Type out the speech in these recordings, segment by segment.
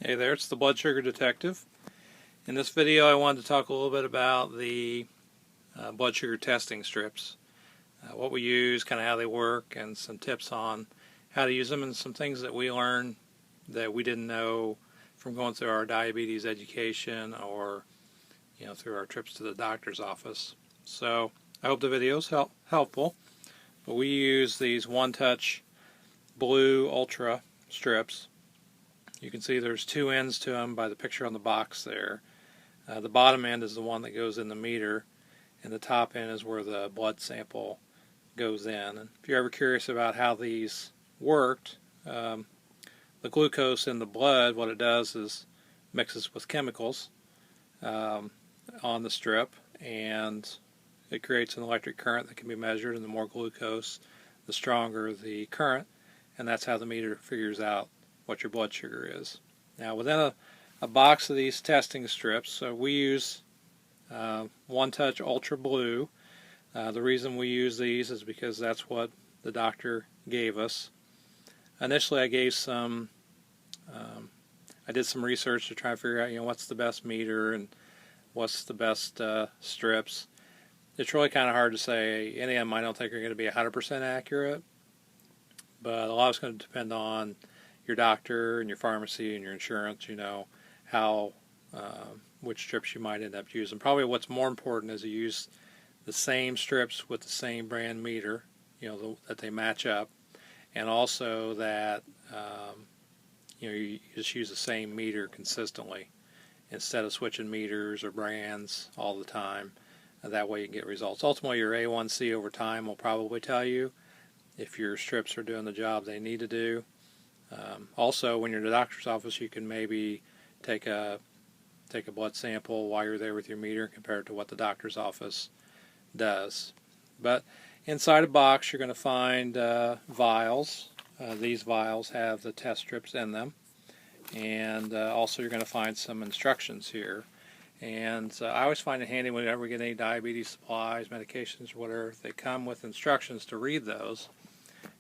Hey there, it's the Blood Sugar Detective. In this video I wanted to talk a little bit about the blood sugar testing strips, what we use, kind of how they work, and some tips on how to use them, and some things that we learned that we didn't know from going through our diabetes education or through our trips to the doctor's office. So I hope the video is helpful. But we use these One Touch Blue Ultra strips. You can see there's two ends to them by the picture on the box there. The bottom end is the one that goes in the meter, and the top end is where the blood sample goes in. And if you're ever curious about how these worked, the glucose in the blood, what it does is mixes with chemicals on the strip, and it creates an electric current that can be measured, and the more glucose, the stronger the current, and that's how the meter figures out what your blood sugar is. Now, within a box of these testing strips, we use One Touch Ultra Blue. The reason we use these is because that's what the doctor gave us. Initially, I did some research to try to figure out, what's the best meter and what's the best strips. It's really kind of hard to say. Any of them I don't think are going to be 100% accurate, but a lot of it's going to depend on your doctor and your pharmacy and your insurance, how which strips you might end up using. Probably what's more important is you use the same strips with the same brand meter, that they match up, and also that you just use the same meter consistently instead of switching meters or brands all the time. That way you can get results. Ultimately, your A1C over time will probably tell you if your strips are doing the job they need to do. Also, when you're in the doctor's office, you can maybe take a blood sample while you're there with your meter and compare it to what the doctor's office does. But inside a box, you're going to find vials. These vials have the test strips in them, and also you're going to find some instructions here. And I always find it handy whenever we get any diabetes supplies, medications, or whatever, they come with instructions to read those.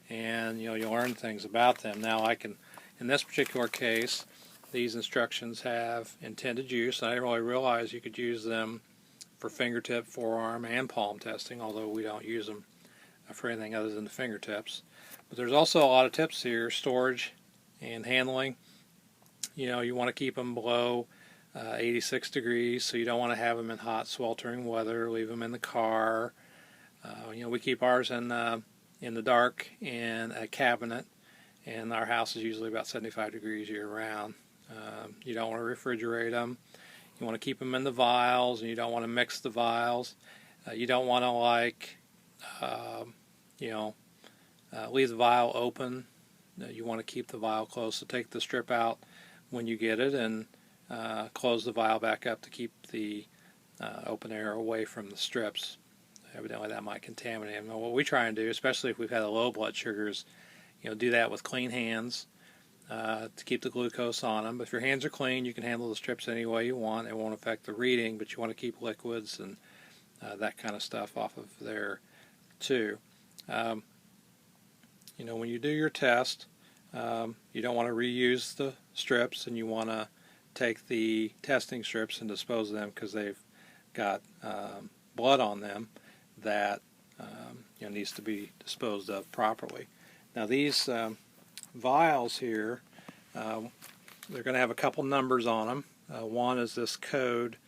And you'll learn things about them. Now, in this particular case, these instructions have intended use. I didn't really realize you could use them for fingertip, forearm, and palm testing, although we don't use them for anything other than the fingertips. But there's also a lot of tips here: storage and handling. You want to keep them below 86 degrees, so you don't want to have them in hot, sweltering weather. Leave them in the car. We keep ours in the dark in a cabinet, and our house is usually about 75 degrees year-round. You don't want to refrigerate them. You want to keep them in the vials, and you don't want to mix the vials. You don't want to leave the vial open. You want to keep the vial closed. So take the strip out when you get it, and close the vial back up to keep the open air away from the strips. Evidently that might contaminate them. What we try and do, especially if we've had a low blood sugars, do that with clean hands to keep the glucose on them. But if your hands are clean, you can handle the strips any way you want. It won't affect the reading, but you want to keep liquids and that kind of stuff off of there too. When you do your test, you don't want to reuse the strips, and you want to take the testing strips and dispose of them because they've got blood on them that needs to be disposed of properly. Now, these vials here, they're going to have a couple numbers on them. One is this code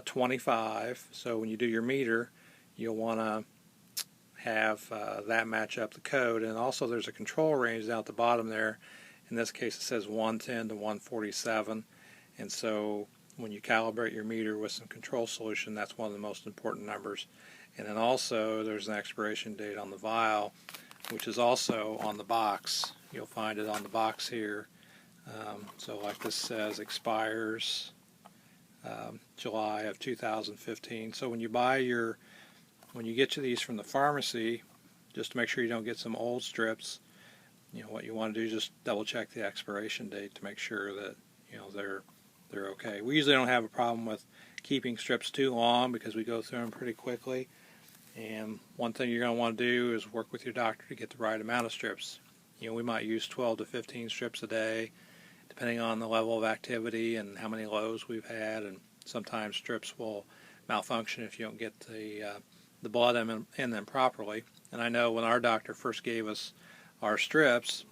25, so when you do your meter, you'll want to have that match up the code. And also there's a control range down at the bottom there. In this case it says 110 to 147, and so when you calibrate your meter with some control solution, that's one of the most important numbers. And then also there's an expiration date on the vial, which is also on the box. You'll find it on the box here. So like this says expires July of 2015. So when you get these from the pharmacy, just to make sure you don't get some old strips, what you want to do is just double check the expiration date to make sure that they're okay. We usually don't have a problem with keeping strips too long because we go through them pretty quickly. And one thing you're going to want to do is work with your doctor to get the right amount of strips. We might use 12 to 15 strips a day, depending on the level of activity and how many lows we've had, and sometimes strips will malfunction if you don't get the blood in them properly. And I know when our doctor first gave us our strips,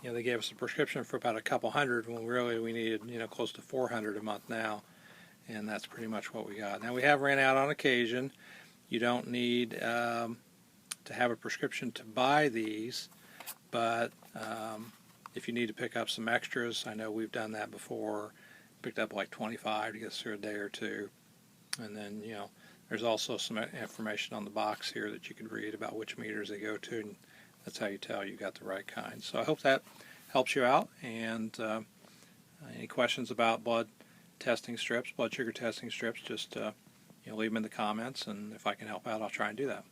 they gave us a prescription for about a couple hundred when really we needed, close to 400 a month now, and that's pretty much what we got. Now, we have ran out on occasion. You don't need to have a prescription to buy these, but if you need to pick up some extras, I know we've done that before, picked up like 25 to get us through a day or two. And then, there's also some information on the box here that you could read about which meters they go to, and that's how you tell you got the right kind. So I hope that helps you out. And any questions about blood testing strips, blood sugar testing strips, just leave them in the comments, and if I can help out, I'll try and do that.